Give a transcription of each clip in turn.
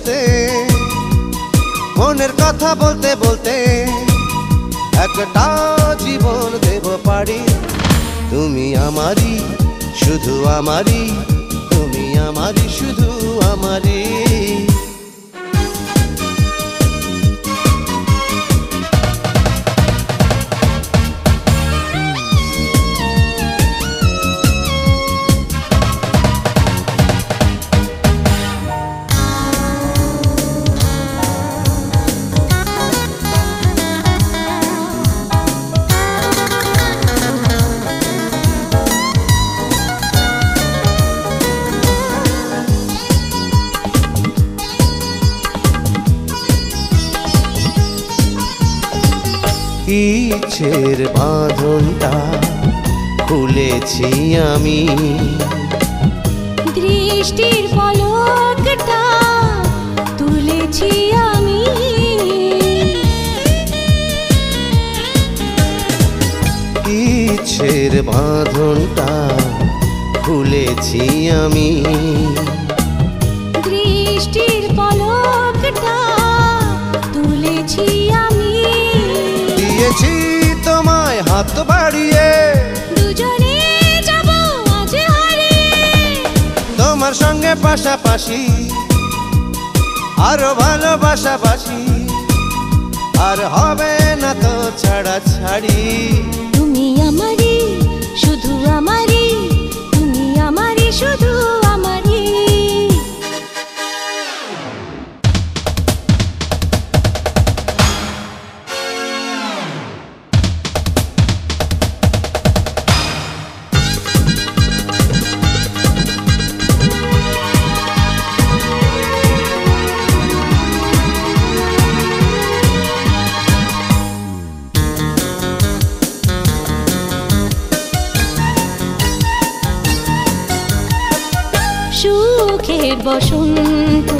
বলতে মনের কথা বলতে বলতে একটা জীবন দেব পারি। তুমি আমারই শুধু আমারই, তুমি আমারই শুধু আমারই। ইচ্ছের বাঁধনটা খুলেছি আমি, দৃষ্টির পলকটা তুলেছি আমি। ইচ্ছের বাঁধনটা খুলেছি আমি, দৃষ্টির পলকটা তুলেছি আমি। দিয়েছি তোমায় হাত বাড়িয়ে, দুজনে যাব আজ হারিয়ে। তোমার সঙ্গে পাশাপাশি আরো ভালোবাসাবাসি, আর হবে না তো ছাড়া ছাড়ি। তুমি আমারই শুধু আমারই, তুমি আমারই শুধু আমারই। সুখের বসন্ত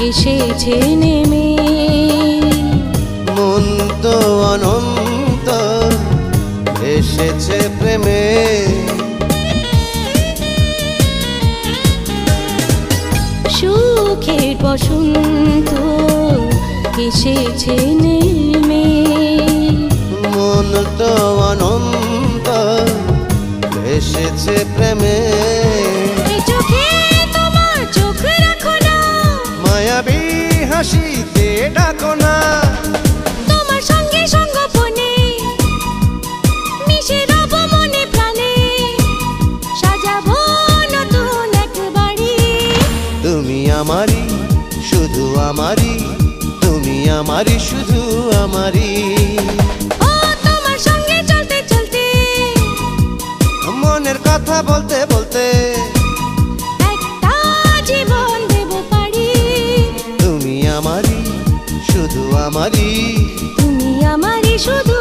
এসেছে নেমে, মন তো অনন্ত এসেছে প্রেমে। সুখের বসন্ত এসেছে নেমে, মন তো অনন্ত এসেছে প্রেমে। চোখে তোমার চোখ রাখো না, মায়াবী হাসিতে ডাকো না। তোমার সঙ্গে সঙ্গোপনে মিশে রব মনে প্রাণে, সাজাবো নতুন এক বাড়ি। তুমি আমারই শুধু আমারই, তুমি আমারই শুধু আমারই। ও তোমার সঙ্গে চলতে চলতে, মনের কথা বলতে বলতে একটা জীবন দেব পারি। তুমি আমারই শুধু আমারই, তুমি আমারই শুধু